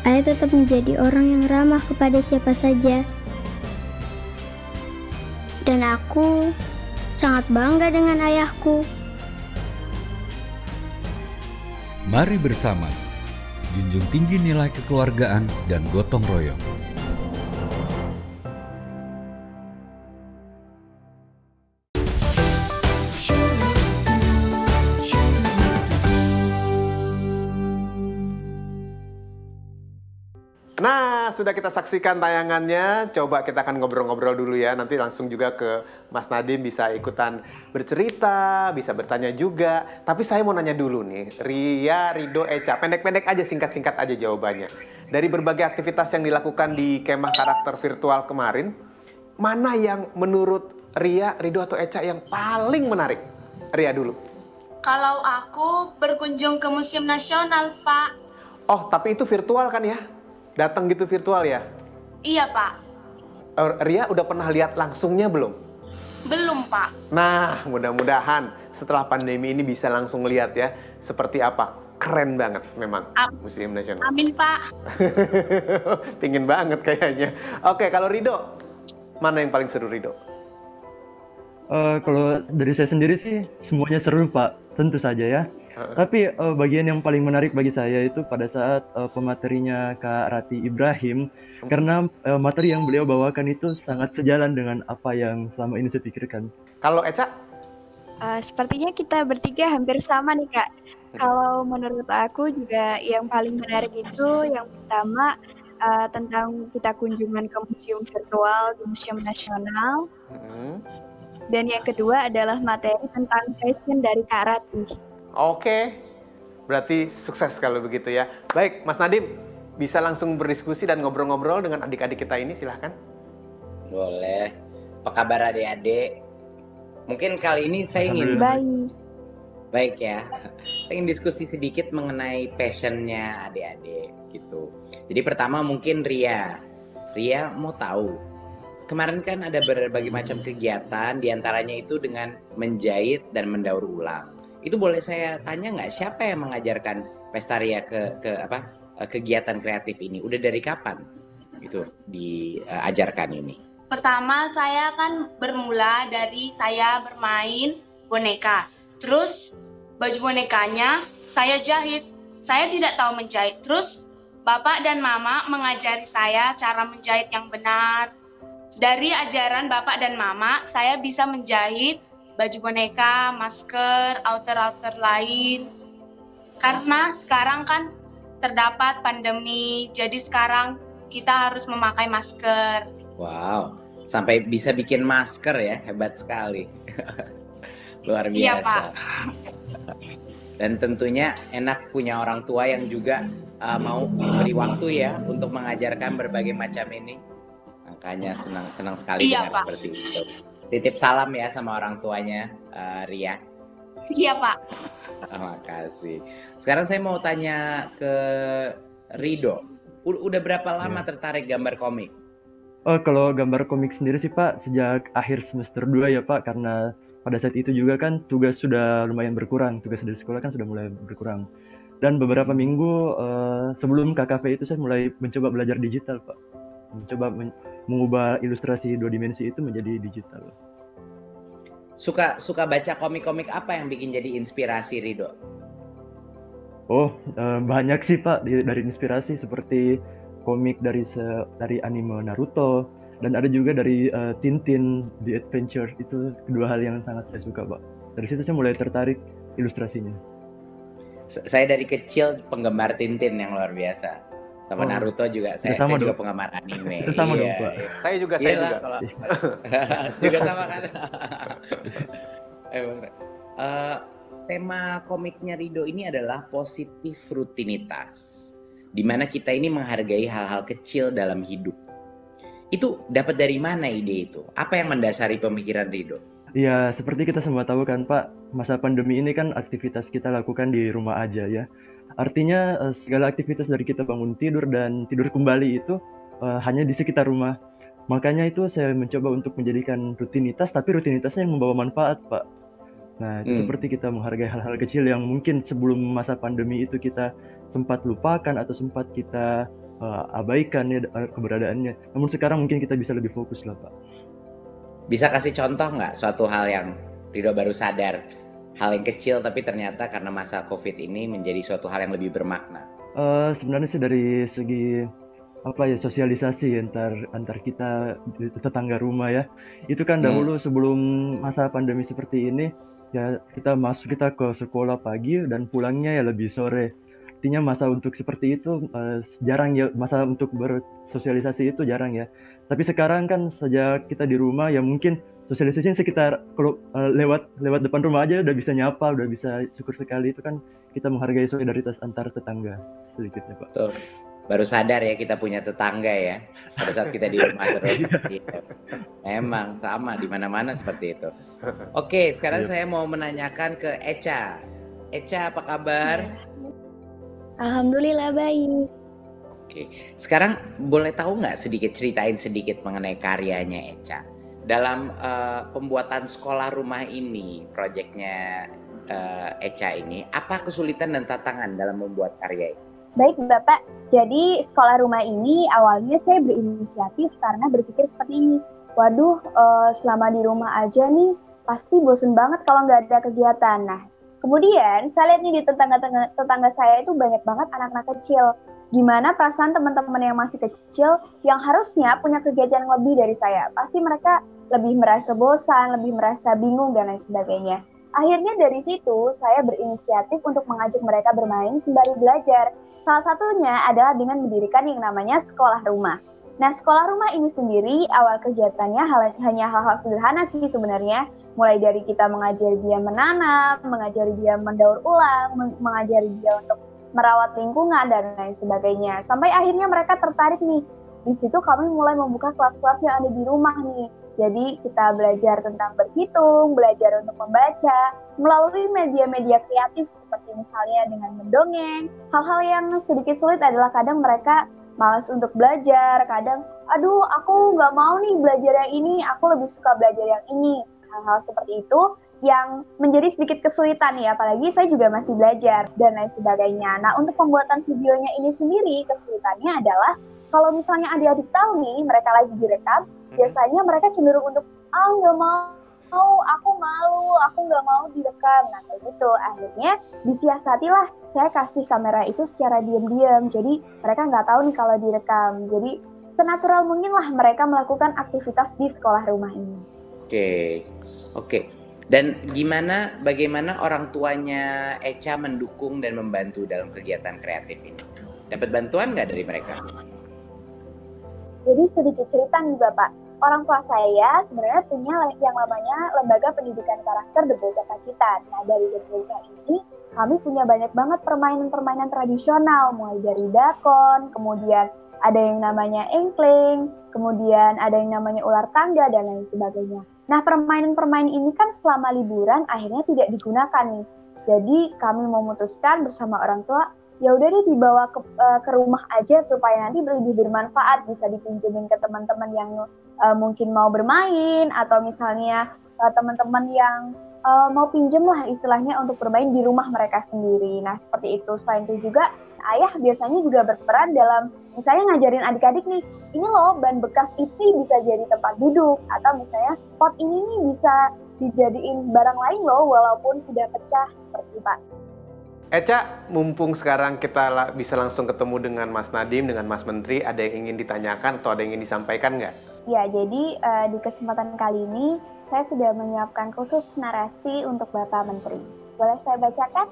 Ayah tetap menjadi orang yang ramah kepada siapa saja. Dan aku sangat bangga dengan ayahku. Mari bersama, junjung tinggi nilai kekeluargaan dan gotong royong. Nah, sudah kita saksikan tayangannya. Coba kita akan ngobrol-ngobrol dulu ya. Nanti langsung juga ke Mas Nadiem bisa ikutan bercerita, bisa bertanya juga. Tapi saya mau nanya dulu nih, Ria, Rido, Echa. Pendek-pendek aja, singkat-singkat aja jawabannya. Dari berbagai aktivitas yang dilakukan di kemah karakter virtual kemarin, mana yang menurut Ria, Rido, atau Echa yang paling menarik? Ria dulu. Kalau aku berkunjung ke Museum Nasional, Pak. Oh, tapi itu virtual kan ya? Datang gitu virtual ya? Iya, Pak. Ria udah pernah lihat langsungnya belum? Belum, Pak. Nah, mudah-mudahan setelah pandemi ini bisa langsung lihat ya. Seperti apa? Keren banget memang Museum Nasional. Amin, Pak. Pingin banget kayaknya. Oke, kalau Rido, mana yang paling seru Rido? Kalau dari saya sendiri sih semuanya seru Pak, tentu saja ya. Tapi bagian yang paling menarik bagi saya itu pada saat pematerinya Kak Rati Ibrahim, karena materi yang beliau bawakan itu sangat sejalan dengan apa yang selama ini saya pikirkan. Kalau Echa? Sepertinya kita bertiga hampir sama nih Kak. Kalau menurut aku juga yang paling menarik itu yang pertama tentang kita kunjungan ke museum virtual di Museum Nasional. Dan yang kedua adalah materi tentang fashion dari Kak Rati. Oke, berarti sukses kalau begitu ya. Baik, Mas Nadiem, bisa langsung berdiskusi dan ngobrol-ngobrol dengan adik-adik kita ini, silahkan. Boleh. Apa kabar adik-adik? Mungkin kali ini saya ingin... Baik ya. Saya ingin diskusi sedikit mengenai passionnya adik-adik gitu. Jadi pertama mungkin Ria. Ria mau tahu. Kemarin kan ada berbagai macam kegiatan, diantaranya itu dengan menjahit dan mendaur ulang. Itu boleh saya tanya nggak, siapa yang mengajarkan Pesta Ria ke kegiatan kreatif ini? Udah dari kapan itu diajarkan ini? Pertama saya kan bermula dari saya bermain boneka. Terus baju bonekanya saya jahit. Saya tidak tahu menjahit. Terus Bapak dan Mama mengajari saya cara menjahit yang benar. Dari ajaran Bapak dan Mama, saya bisa menjahit baju boneka, masker, outer-outer lain. Karena sekarang kan terdapat pandemi, jadi sekarang kita harus memakai masker. Wow, sampai bisa bikin masker ya, hebat sekali. Luar biasa. Iya, Pak. Dan tentunya enak punya orang tua yang juga mau beri waktu ya untuk mengajarkan berbagai macam ini. Makanya senang sekali Iya, dengar Pak. seperti itu. Titip salam ya sama orang tuanya, Ria. Iya, Pak. Makasih. Sekarang saya mau tanya ke Rido. Udah berapa lama tertarik gambar komik? Kalau gambar komik sendiri sih Pak, sejak akhir semester 2 ya Pak, karena pada saat itu juga kan tugas sudah lumayan berkurang, tugas dari sekolah kan sudah mulai berkurang. Dan beberapa minggu sebelum KKP itu saya mulai mencoba belajar digital Pak. Mencoba mengubah ilustrasi 2 dimensi itu menjadi digital. Suka baca komik-komik apa yang bikin jadi inspirasi Rido? Banyak sih Pak dari inspirasi, seperti komik dari anime Naruto, dan ada juga dari Tintin The Adventure. Itu kedua hal yang sangat saya suka Pak. Dari situ saya mulai tertarik ilustrasinya. Saya dari kecil penggemar Tintin yang luar biasa. Sama Naruto juga. Saya juga penggemar anime. Itu sama dong, Pak. Saya juga. Juga sama kan. Tema komiknya Rido ini adalah positif rutinitas, di mana kita ini menghargai hal-hal kecil dalam hidup. Itu dapat dari mana ide itu? Apa yang mendasari pemikiran Rido? Ya, seperti kita semua tahu kan Pak, masa pandemi ini kan aktivitas kita lakukan di rumah aja ya. Artinya segala aktivitas dari kita bangun tidur dan tidur kembali itu hanya di sekitar rumah. Makanya itu saya mencoba untuk menjadikan rutinitas, tapi rutinitasnya yang membawa manfaat Pak. Nah, itu seperti kita menghargai hal-hal kecil yang mungkin sebelum masa pandemi itu kita sempat lupakan atau sempat kita abaikan ya keberadaannya. Namun sekarang mungkin kita bisa lebih fokus lah Pak. Bisa kasih contoh nggak suatu hal yang Rido baru sadar, hal yang kecil tapi ternyata karena masa COVID ini menjadi suatu hal yang lebih bermakna? Sebenarnya sih dari segi sosialisasi antar kita tetangga rumah ya. Itu kan dahulu sebelum masa pandemi seperti ini ya kita ke sekolah pagi dan pulangnya ya lebih sore. Artinya masa untuk seperti itu jarang ya, masa untuk bersosialisasi itu jarang ya. Tapi sekarang kan sejak kita di rumah ya mungkin sosialisasinya sekitar kalau lewat depan rumah aja udah bisa nyapa, udah bisa, syukur sekali. Itu kan kita menghargai solidaritas antar tetangga sedikitnya Pak. Betul. Baru sadar ya kita punya tetangga ya pada saat kita di rumah terus. Memang sama di mana-mana seperti itu. Oke, sekarang saya mau menanyakan ke Echa. Echa, apa kabar? Alhamdulillah baik. Oke, sekarang boleh tahu nggak ceritain sedikit mengenai karyanya Echa dalam pembuatan sekolah rumah ini, proyeknya Echa ini, apa kesulitan dan tantangan dalam membuat karya ini? Baik Bapak, jadi sekolah rumah ini awalnya saya berinisiatif karena berpikir seperti ini. Waduh, selama di rumah aja nih pasti bosen banget kalau nggak ada kegiatan. Nah, kemudian saya lihat nih di tetangga saya itu banyak banget anak-anak kecil. Gimana perasaan teman-teman yang masih kecil yang harusnya punya kegiatan yang lebih dari saya? Pasti mereka lebih merasa bosan, lebih merasa bingung dan lain sebagainya. Akhirnya dari situ saya berinisiatif untuk mengajak mereka bermain sembari belajar. Salah satunya adalah dengan mendirikan yang namanya sekolah rumah. Nah, sekolah rumah ini sendiri awal kegiatannya hanya hal-hal sederhana sih sebenarnya. Mulai dari kita mengajari dia menanam, mengajari dia mendaur ulang, mengajari dia untuk merawat lingkungan dan lain sebagainya. Sampai akhirnya mereka tertarik nih. Di situ kami mulai membuka kelas-kelas yang ada di rumah nih. Jadi kita belajar tentang berhitung, belajar untuk membaca, melalui media-media kreatif seperti misalnya dengan mendongeng. Hal-hal yang sedikit sulit adalah kadang mereka malas untuk belajar, kadang, aduh aku nggak mau nih belajar yang ini, aku lebih suka belajar yang ini. Hal-hal seperti itu yang menjadi sedikit kesulitan ya, apalagi saya juga masih belajar dan lain sebagainya. Nah, untuk pembuatan videonya ini sendiri, kesulitannya adalah kalau misalnya adik-adik tahu nih mereka lagi direkam, biasanya mereka cenderung untuk, nggak mau, aku malu, aku nggak mau direkam. Nah, kayak gitu. Akhirnya disiasatilah, saya kasih kamera itu secara diam-diam, jadi mereka nggak tahu nih kalau direkam. Jadi senatural mungkin lah mereka melakukan aktivitas di sekolah rumah ini. Oke. Dan bagaimana orang tuanya Echa mendukung dan membantu dalam kegiatan kreatif ini? Dapat bantuan nggak dari mereka? Jadi sedikit cerita nih Bapak, orang tua saya sebenarnya punya yang namanya Lembaga Pendidikan Karakter The Bocah Pacitan. Nah, dari The Bocah ini kami punya banyak banget permainan-permainan tradisional, mulai dari dakon, kemudian ada yang namanya engkleng, kemudian ada yang namanya ular tangga dan lain sebagainya. Nah, permainan-permainan ini kan selama liburan akhirnya tidak digunakan nih. Jadi kami memutuskan bersama orang tua, ya udah deh dibawa ke rumah aja supaya nanti lebih bermanfaat, bisa dipinjemin ke teman-teman yang mungkin mau bermain, atau misalnya teman-teman yang mau pinjem lah istilahnya untuk bermain di rumah mereka sendiri. Nah, seperti itu. Selain itu juga ayah biasanya juga berperan dalam misalnya ngajarin adik-adik nih, ini loh ban bekas itu bisa jadi tempat duduk, atau misalnya pot ini nih bisa dijadiin barang lain loh walaupun sudah pecah, seperti Pak. Echa, mumpung sekarang kita bisa langsung ketemu dengan Mas Nadiem, dengan Mas Menteri, ada yang ingin ditanyakan atau ada yang ingin disampaikan nggak? Ya, jadi di kesempatan kali ini saya sudah menyiapkan khusus narasi untuk Bapak Menteri. Boleh saya bacakan?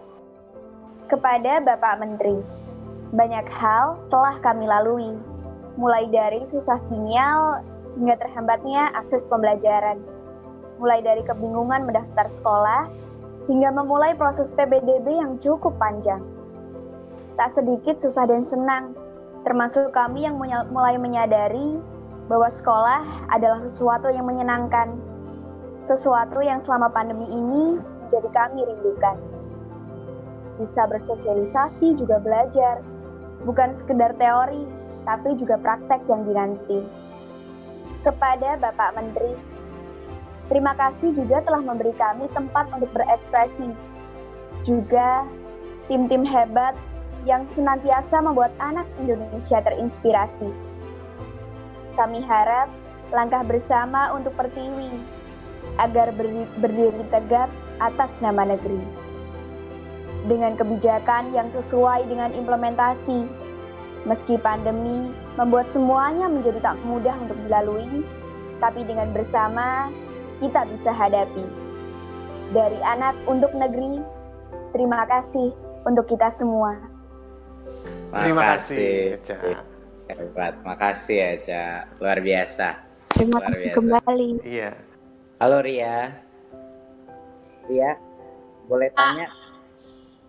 Kepada Bapak Menteri, banyak hal telah kami lalui, mulai dari susah sinyal hingga terhambatnya akses pembelajaran, mulai dari kebingungan mendaftar sekolah, hingga memulai proses PPDB yang cukup panjang. Tak sedikit susah dan senang, termasuk kami yang mulai menyadari bahwa sekolah adalah sesuatu yang menyenangkan, sesuatu yang selama pandemi ini menjadi kami rindukan. Bisa bersosialisasi juga belajar, bukan sekedar teori, tapi juga praktek yang dinanti. Kepada Bapak Menteri, terima kasih juga telah memberi kami tempat untuk berekspresi. Juga tim-tim hebat yang senantiasa membuat anak Indonesia terinspirasi. Kami harap langkah bersama untuk Pertiwi agar berdiri tegak atas nama negeri. Dengan kebijakan yang sesuai dengan implementasi, meski pandemi membuat semuanya menjadi tak mudah untuk dilalui, tapi dengan bersama kita bisa hadapi. Dari anak untuk negeri, terima kasih untuk kita semua. Terima kasih, Ca. Hebat, makasih ya, Ca. Luar biasa. Terima kasih kembali. Iya. Halo Ria. Ria, boleh tanya,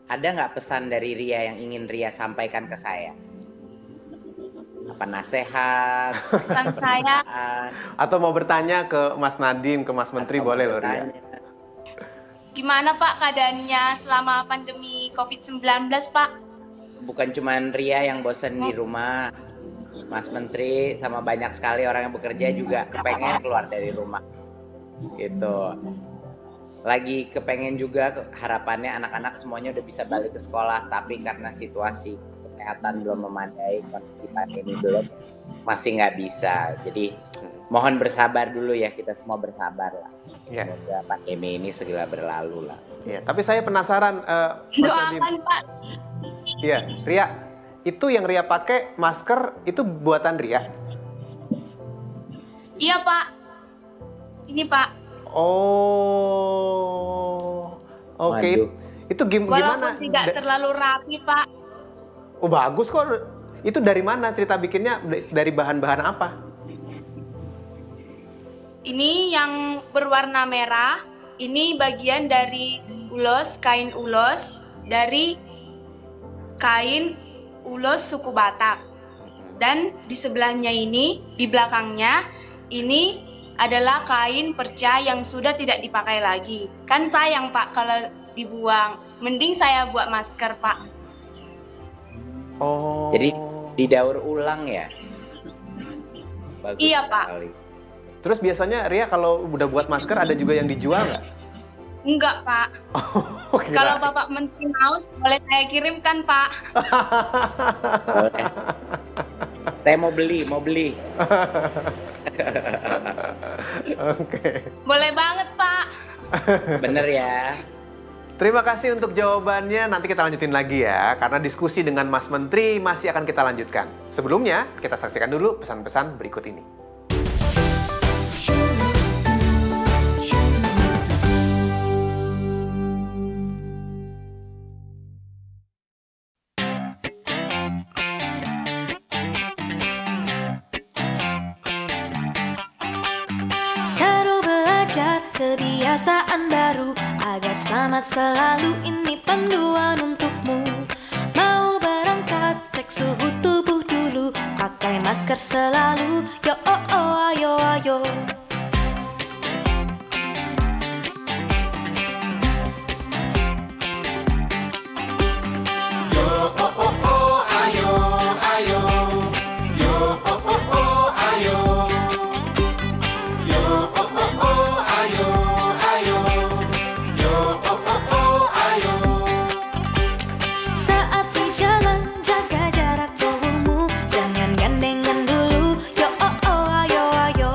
ada nggak pesan dari Ria yang ingin Ria sampaikan ke saya? Apa nasihat? Pesan saya. Atau mau bertanya ke Mas Nadiem, ke Mas Menteri, boleh loh Ria. Gimana Pak keadaannya selama pandemi COVID-19 Pak? Bukan cuma Ria yang bosan di rumah, Mas Menteri sama banyak sekali orang yang bekerja juga kepengen keluar dari rumah. Gitu. Lagi kepengen juga harapannya anak-anak semuanya udah bisa balik ke sekolah, tapi karena situasi kesehatan belum memadai, kondisi pandemi belum, masih nggak bisa. Jadi mohon bersabar dulu ya, kita semua bersabar lah. Ya. Semoga pandemi ini segera berlalu lah. Ya, tapi saya penasaran, Mas Nadiem. Doakan Pak. Iya, Ria, itu yang Ria pakai masker itu buatan Ria? Iya Pak. Ini Pak. Oh, oke. Itu gimana? Walaupun tidak terlalu rapi Pak. Oh bagus kok. Itu dari mana cerita bikinnya? Dari bahan-bahan apa? Ini yang berwarna merah. Ini bagian dari ulos, kain ulos dari kain ulos suku Batak. Dan di sebelahnya ini, di belakangnya ini adalah kain perca yang sudah tidak dipakai lagi. Kan sayang Pak kalau dibuang. Mending saya buat masker Pak. Oh. Jadi didaur ulang ya? Bagus iya Pak. sekali. Terus biasanya Ria kalau udah buat masker ada juga yang dijual nggak? Enggak Pak. Kalau Bapak Menteri mau, boleh saya kirimkan Pak. Boleh. Saya mau beli. Oke. Boleh banget Pak. Bener ya. Terima kasih untuk jawabannya. Nanti kita lanjutin lagi ya, karena diskusi dengan Mas Menteri masih akan kita lanjutkan. Sebelumnya, kita saksikan dulu pesan-pesan berikut ini. Seru belajar kebiasaan baru agar selamat selalu, ini panduan untukmu. Mau berangkat cek suhu tubuh dulu, pakai masker selalu. Yo oh oh ayo ayo. Yo oh oh oh ayo ayo. Yo oh oh oh ayo. Yo oh oh oh ayo ayo. Yo oh oh oh ayo. Saat di jalan jaga jarak tubuhmu, jangan gandengan dulu. Yo oh oh ayo ayo.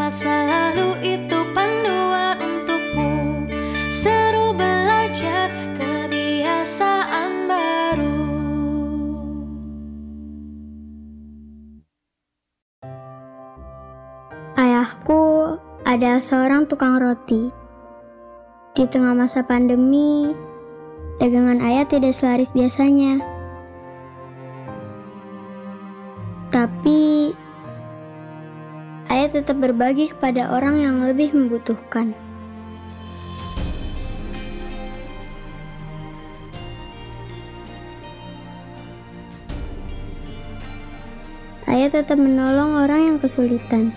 masa lalu itu panduan untukmu. Seru belajar kebiasaan baru. Ayahku adalah seorang tukang roti. Di tengah masa pandemi, dagangan ayah tidak selaris biasanya. Tapi, ayah tetap berbagi kepada orang yang lebih membutuhkan. Ayah tetap menolong orang yang kesulitan.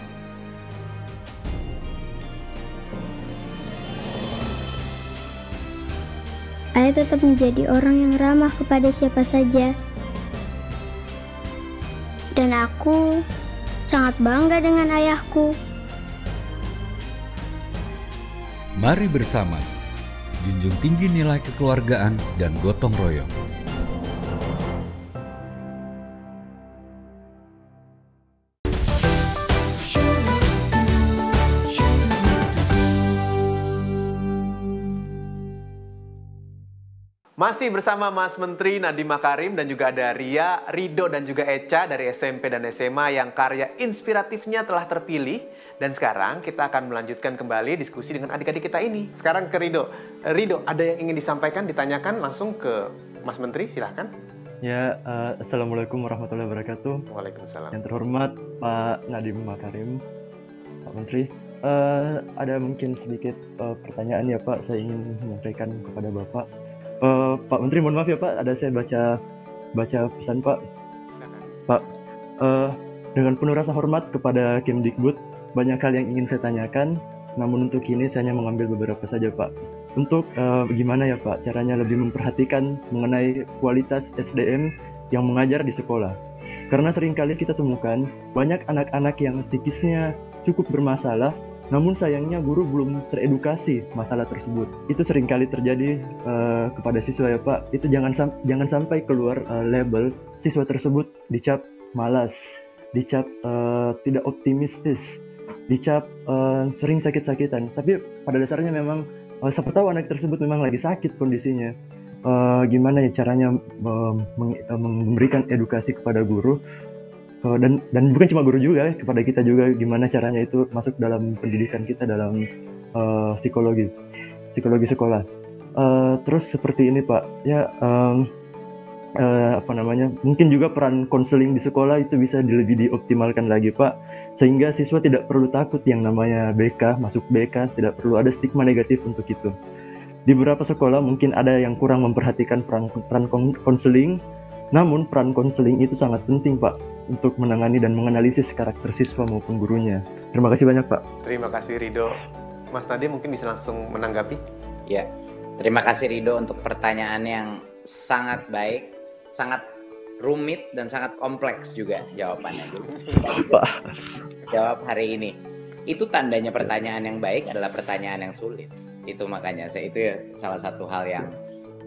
Ayah tetap menjadi orang yang ramah kepada siapa saja. Dan aku sangat bangga dengan ayahku. Mari bersama, junjung tinggi nilai kekeluargaan dan gotong royong. Masih bersama Mas Menteri Nadiem Makarim dan juga ada Ria, Rido dan juga Echa dari SMP dan SMA yang karya inspiratifnya telah terpilih. Dan sekarang kita akan melanjutkan kembali diskusi dengan adik-adik kita ini. Sekarang ke Rido. Rido, ada yang ingin disampaikan, ditanyakan langsung ke Mas Menteri, silahkan. Ya, Assalamualaikum warahmatullahi wabarakatuh. Waalaikumsalam. Yang terhormat Pak Nadiem Makarim, Pak Menteri. Ada mungkin sedikit pertanyaan ya Pak, saya ingin menyampaikan kepada Bapak. Pak Menteri, mohon maaf ya Pak, ada saya baca pesan Pak. Pak, dengan penuh rasa hormat kepada Kemdikbud, banyak hal yang ingin saya tanyakan, namun untuk ini saya hanya mengambil beberapa saja Pak. Untuk bagaimana ya Pak caranya lebih memperhatikan mengenai kualitas SDM yang mengajar di sekolah. Karena seringkali kita temukan banyak anak-anak yang psikisnya cukup bermasalah, namun sayangnya guru belum teredukasi masalah tersebut. Itu seringkali terjadi kepada siswa ya Pak. Itu jangan sampai keluar label siswa tersebut dicap malas, dicap tidak optimistis, dicap sering sakit-sakitan. Tapi pada dasarnya memang siapa tahu anak tersebut memang lagi sakit kondisinya. Gimana ya caranya memberikan edukasi kepada guru. Dan bukan cuma guru juga, kepada kita juga gimana caranya itu masuk dalam pendidikan kita dalam psikologi sekolah. Terus seperti ini Pak, ya mungkin juga peran konseling di sekolah itu bisa lebih dioptimalkan lagi Pak, sehingga siswa tidak perlu takut yang namanya BK, masuk BK, tidak perlu ada stigma negatif untuk itu. Di beberapa sekolah mungkin ada yang kurang memperhatikan peran konseling. Namun peran konseling itu sangat penting Pak untuk menangani dan menganalisis karakter siswa maupun gurunya. Terima kasih banyak Pak. Terima kasih Rido. Mas Nadiem mungkin bisa langsung menanggapi. Ya, terima kasih Rido untuk pertanyaan yang sangat baik, sangat rumit dan sangat kompleks juga jawabannya. Jawab hari ini. Itu tandanya pertanyaan yang baik adalah pertanyaan yang sulit. Itu makanya itu ya salah satu hal yang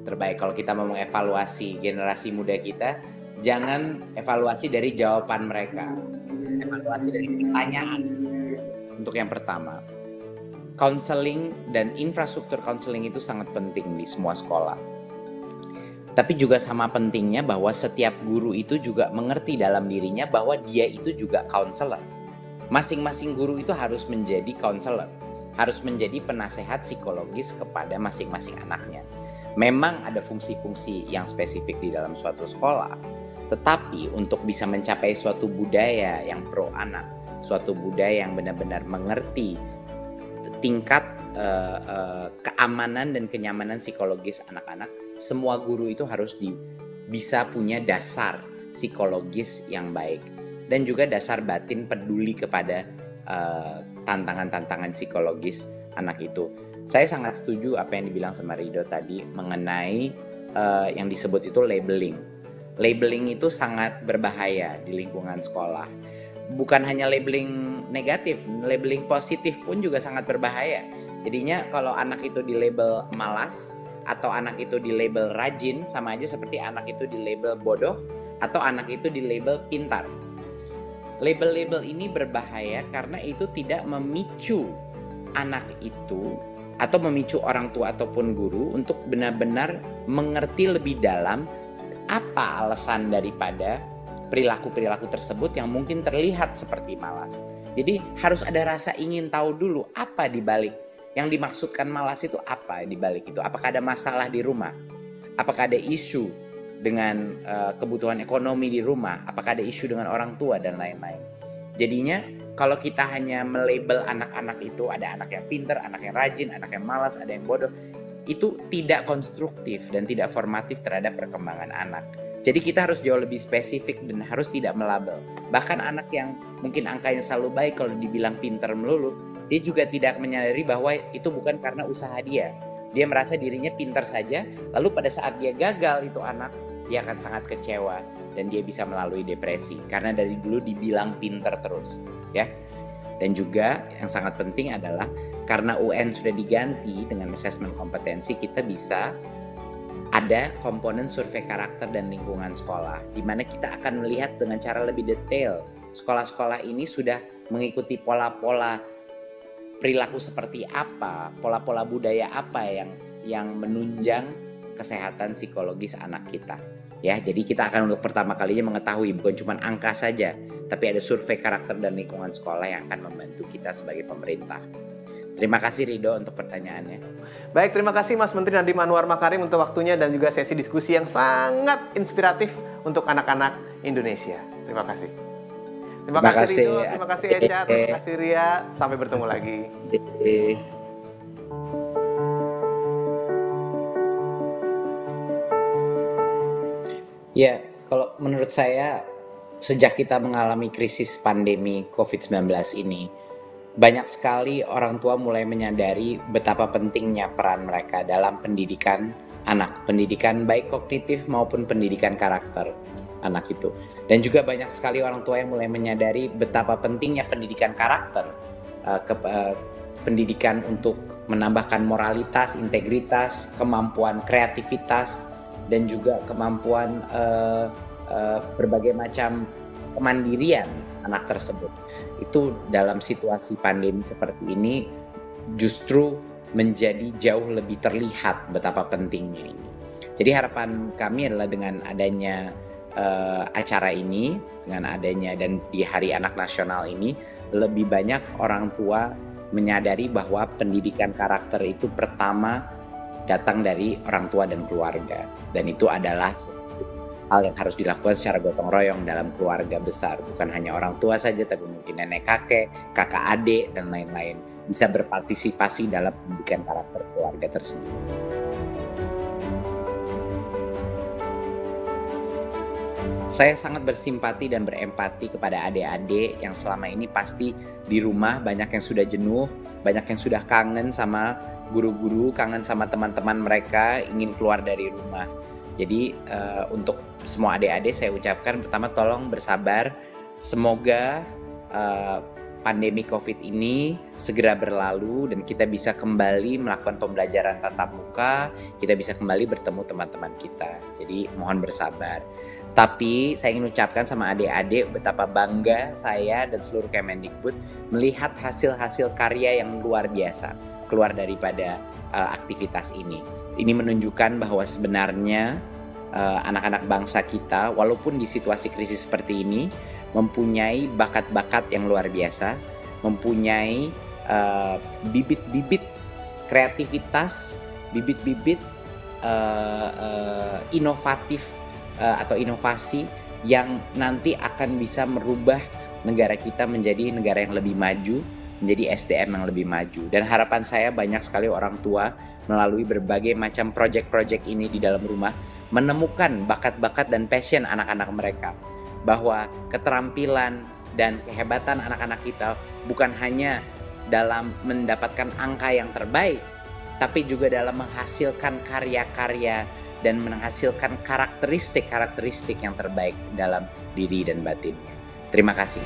terbaik kalau kita mau mengevaluasi generasi muda kita, jangan evaluasi dari jawaban mereka, evaluasi dari pertanyaan. Untuk yang pertama, konseling dan infrastruktur konseling itu sangat penting di semua sekolah. Tapi juga sama pentingnya bahwa setiap guru itu juga mengerti dalam dirinya bahwa dia itu juga counselor. Masing-masing guru itu harus menjadi counselor, harus menjadi penasehat psikologis kepada masing-masing anaknya. Memang ada fungsi-fungsi yang spesifik di dalam suatu sekolah, tetapi untuk bisa mencapai suatu budaya yang pro anak, suatu budaya yang benar-benar mengerti tingkat keamanan dan kenyamanan psikologis anak-anak, semua guru itu harus bisa punya dasar psikologis yang baik dan juga dasar batin peduli kepada tantangan-tantangan psikologis anak itu. Saya sangat setuju apa yang dibilang sama Rido tadi mengenai yang disebut itu labeling. Labeling itu sangat berbahaya di lingkungan sekolah. Bukan hanya labeling negatif, labeling positif pun juga sangat berbahaya. Jadinya kalau anak itu di-label malas atau anak itu di-label rajin, sama aja seperti anak itu di-label bodoh atau anak itu di-label pintar. label-label ini berbahaya karena itu tidak memicu anak itu atau memicu orang tua ataupun guru untuk benar-benar mengerti lebih dalam apa alasan daripada perilaku-perilaku tersebut yang mungkin terlihat seperti malas. Jadi harus ada rasa ingin tahu dulu apa di balik yang dimaksudkan malas itu, apa di balik itu. Apakah ada masalah di rumah? Apakah ada isu dengan kebutuhan ekonomi di rumah? Apakah ada isu dengan orang tua dan lain-lain? Jadinya kalau kita hanya melabel anak-anak itu, ada anak yang pintar, anak yang rajin, anak yang malas, ada yang bodoh, itu tidak konstruktif dan tidak formatif terhadap perkembangan anak. Jadi kita harus jauh lebih spesifik dan harus tidak melabel. Bahkan anak yang mungkin angkanya selalu baik kalau dibilang pintar melulu, dia juga tidak menyadari bahwa itu bukan karena usaha dia. Dia merasa dirinya pintar saja, lalu pada saat dia gagal itu anak, dia akan sangat kecewa dan dia bisa melalui depresi karena dari dulu dibilang pintar terus, ya. Dan juga yang sangat penting adalah karena UN sudah diganti dengan asesmen kompetensi, kita bisa ada komponen survei karakter dan lingkungan sekolah, di mana kita akan melihat dengan cara lebih detail sekolah-sekolah ini sudah mengikuti pola-pola perilaku seperti apa, pola-pola budaya apa yang menunjang kesehatan psikologis anak kita. Ya, jadi kita akan untuk pertama kalinya mengetahui bukan cuma angka saja, tapi ada survei karakter dan lingkungan sekolah yang akan membantu kita sebagai pemerintah. Terima kasih Rido untuk pertanyaannya. Baik, terima kasih Mas Menteri Nadiem Anwar Makarim untuk waktunya dan juga sesi diskusi yang sangat inspiratif untuk anak-anak Indonesia. Terima kasih. Terima kasih Rido, terima kasih Echa, terima kasih Ria. Sampai bertemu lagi. Ya, kalau menurut saya sejak kita mengalami krisis pandemi COVID-19 ini, banyak sekali orang tua mulai menyadari betapa pentingnya peran mereka dalam pendidikan anak, pendidikan baik kognitif maupun pendidikan karakter anak itu. Dan juga banyak sekali orang tua yang mulai menyadari betapa pentingnya pendidikan karakter, pendidikan untuk menambahkan moralitas, integritas, kemampuan kreativitas, dan juga kemampuan berbagai macam kemandirian anak tersebut. Itu dalam situasi pandemi seperti ini justru menjadi jauh lebih terlihat betapa pentingnya ini. Jadi harapan kami adalah dengan adanya acara ini, dengan adanya dan di Hari Anak Nasional ini, lebih banyak orang tua menyadari bahwa pendidikan karakter itu pertama datang dari orang tua dan keluarga, dan itu adalah hal yang harus dilakukan secara gotong royong dalam keluarga besar, bukan hanya orang tua saja tapi mungkin nenek kakek, kakak adik dan lain-lain bisa berpartisipasi dalam pendidikan karakter keluarga tersebut. Saya sangat bersimpati dan berempati kepada adik-adik yang selama ini pasti di rumah, banyak yang sudah jenuh, banyak yang sudah kangen sama guru-guru, kangen sama teman-teman mereka, ingin keluar dari rumah. Jadi untuk semua adik-adik saya ucapkan pertama tolong bersabar. Semoga pandemi COVID ini segera berlalu dan kita bisa kembali melakukan pembelajaran tatap muka, kita bisa kembali bertemu teman-teman kita. Jadi mohon bersabar. Tapi saya ingin ucapkan sama adik-adik betapa bangga saya dan seluruh Kemendikbud melihat hasil-hasil karya yang luar biasa keluar daripada aktivitas ini. Ini menunjukkan bahwa sebenarnya anak-anak bangsa kita walaupun di situasi krisis seperti ini mempunyai bakat-bakat yang luar biasa, mempunyai bibit-bibit kreativitas, bibit-bibit inovatif atau inovasi yang nanti akan bisa merubah negara kita menjadi negara yang lebih maju, menjadi SDM yang lebih maju. Dan harapan saya banyak sekali orang tua melalui berbagai macam proyek-proyek ini di dalam rumah menemukan bakat-bakat dan passion anak-anak mereka, bahwa keterampilan dan kehebatan anak-anak kita bukan hanya dalam mendapatkan angka yang terbaik, tapi juga dalam menghasilkan karya-karya dan menghasilkan karakteristik-karakteristik yang terbaik dalam diri dan batinnya. Terima kasih.